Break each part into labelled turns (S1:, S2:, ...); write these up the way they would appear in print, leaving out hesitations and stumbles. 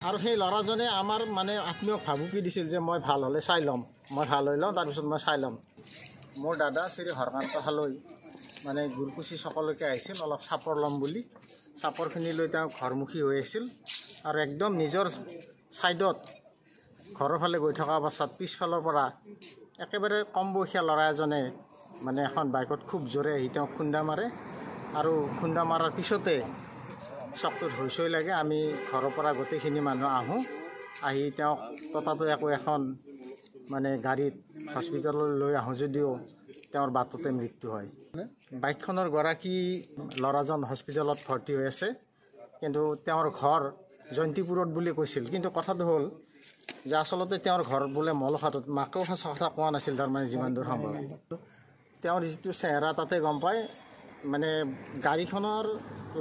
S1: আৰু সেই ল'ৰাজনে আমাৰ মানে আত্মীয়ক ভাবুকি দিছিল যে মই ভাল হ'লে চাই ল'ম, মই ভাল হৈ লওঁ, তাৰপিছত মই চাই ল'ম। মোৰ দাদা শ্ৰী হৰকান্ত হালৈ মানে গুৰকুচি চকলৈকে আহিছিল অলপ চাপৰ ল'ম বুলি। চাপৰখিনি লৈ তেওঁ ঘৰমুখী হৈ আছিল আৰু একদম নিজৰ ছাইডত ঘৰৰ ফালে গৈ থকা অৱস্থাত পিছফালৰ পৰা একেবাৰে কম বয়সীয়া ল'ৰা এজনে মানে এখন বাইকত খুব জোৰে আহি তেওঁক খুন্দা মাৰে আৰু খুন্দা মাৰাৰ পিছতে চকটোত হৈছৈ লাগে। আমি ঘৰৰ পৰা গোটেইখিনি মানুহ আহোঁ, আহি তেওঁক ততাতৈয়াকৈ এখন মানে গাড়ীত হস্পিটেললৈ লৈ আহোঁ যদিও তেওঁৰ বাটতে মৃত্যু হয়। বাইকখনৰ গৰাকী ল'ৰাজন হস্পিটেলত ভৰ্তি হৈ আছে, কিন্তু তেওঁৰ ঘৰ জয়ন্তীপুৰত বুলি কৈছিল। কিন্তু কথাটো হ'ল যে আচলতে তেওঁৰ ঘৰ বোলে মলখাটত, মাকেও সঁচা কথা কোৱা নাছিল তাৰমানে যিমান দূৰ সম্ভৱ। তেওঁৰ যিটো চেহেৰা তাতে গম পায় মানে গাড়ীখনৰ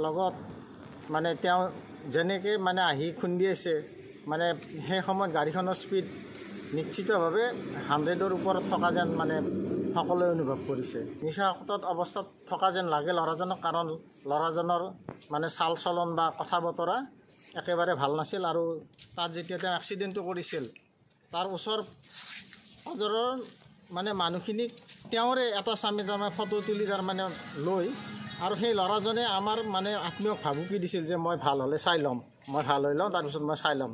S1: লগত মানে তেওঁ যেনেকৈ মানে আহি খুন্দিয়াইছে মানে সেই সময়ত গাড়ীখনৰ স্পীড নিশ্চিতভাৱে 100ৰ ওপৰত থকা যেন মানে সকলোৱে অনুভৱ কৰিছে। নিচাসক্ত অৱস্থাত থকা যেন লাগে ল'ৰাজনক, কাৰণ ল'ৰাজনৰ মানে চাল চলন বা কথা বতৰা একেবাৰে ভাল নাছিল। আৰু তাত যেতিয়া তেওঁ এক্সিডেণ্টটো কৰিছিল তাৰ ওচৰ পাজৰৰ মানে মানুহখিনিক তেওঁৰে এটা স্বামী তাৰমানে ফটো তুলি তাৰমানে লৈ আৰু সেই ল'ৰাজনে আমাৰ মানে আত্মীয়ক ভাবুকি দিছিল যে মই ভাল হ'লে চাই ল'ম, মই ভাল হৈ লওঁ, তাৰপিছত মই চাই ল'ম।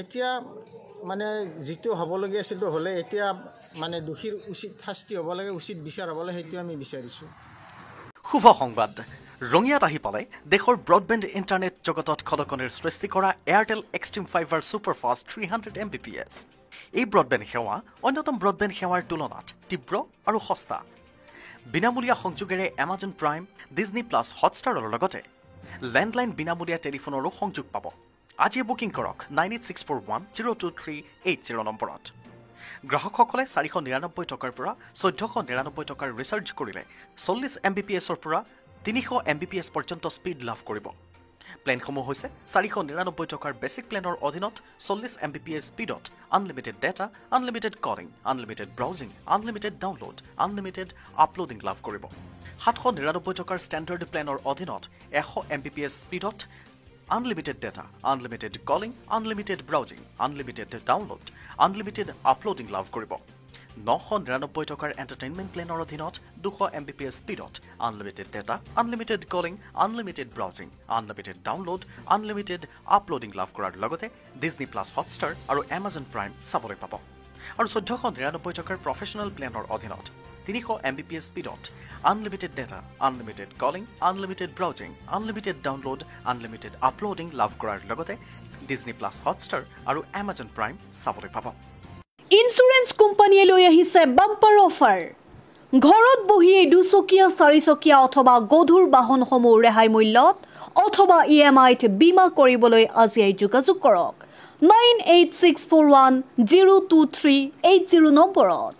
S1: এতিয়া মানে যিটো হ'বলগীয়া আছিলতো হ'লে, এতিয়া মানে দোষীৰ উচিত শাস্তি হ'ব লাগে, উচিত বিচাৰ হ'ব লাগে, সেইটো আমি বিচাৰিছোঁ।
S2: শুভ সংবাদ ৰঙিয়াত আহি পালে দেশৰ ব্ৰডবেণ্ড ইণ্টাৰনেট জগতত খলকনিৰ সৃষ্টি কৰা Airtel Xstream Fiber superfast 300 Mbps। এই ব্ৰডবেণ্ড সেৱা অন্যতম ব্ৰডবেণ্ড সেৱাৰ তুলনাত তীব্ৰ আৰু সস্তা। বিনামূলীয়া সংযোগেৰে এমাজন প্ৰাইম, ডিজনী প্লাছ, হটষ্টাৰৰ লগতে লেণ্ডলাইন বিনামূলীয়া টেলিফোনৰো সংযোগ পাব। আজিয়ে বুকিং কৰক 9864102380 নম্বৰত। গ্ৰাহকসকলে 499 টকাৰ পৰা 1499 টকাৰ ৰিচাৰ্জ কৰিলে 40 Mbps-ৰ পৰা 300 Mbps পৰ্যন্ত স্পীড লাভ কৰিব। প্লেনসমূহ হৈছে 499 টকাৰ বেছিক প্লেনৰ অধীনত 40 Mbps স্পীডত unlimited data, unlimited calling, unlimited browsing, unlimited download, unlimited uploading লাভ কৰিব। 799 টকাৰ ষ্টেণ্ডাৰ্ড প্লেনৰ অধীনত 100 Mbps স্পীডত unlimited data, unlimited calling, unlimited browsing, unlimited download, unlimited uploading লাভ কৰিব। 999 টকাৰ এণ্টাৰটেইনমেণ্ট প্লেনৰ অধীনত 200 Mbps স্পীডত unlimited data, unlimited calling, unlimited browsing, unlimited download, unlimited uploading লাভ কৰাৰ লগতে ডিজনী প্লাছ, হটষ্টাৰ আৰু এমাজন প্ৰাইম চাবলৈ পাব। আৰু 1499 টকাৰ প্ৰফেচনেল প্লেনৰ অধীনত 300 Mbps স্পীডত unlimited data, unlimited calling, unlimited browsing, unlimited download, unlimited uploading লাভ কৰাৰ লগতে ডিজনী প্লাছ, হটষ্টাৰ আৰু এমাজন প্ৰাইম চাবলৈ পাব।
S3: ইন্স্যুৰেন্স কোম্পানীয়ে লৈ আহিছে বাম্পাৰ অফাৰ। ঘৰত বহিয়ে 2চকীয়া, 4চকীয়া অথবা গধুৰ বাহনসমূহ ৰেহাই মূল্যত অথবা EMI-ত বীমা কৰিবলৈ আজিয়েই যোগাযোগ কৰক 9864102380 নম্বৰত।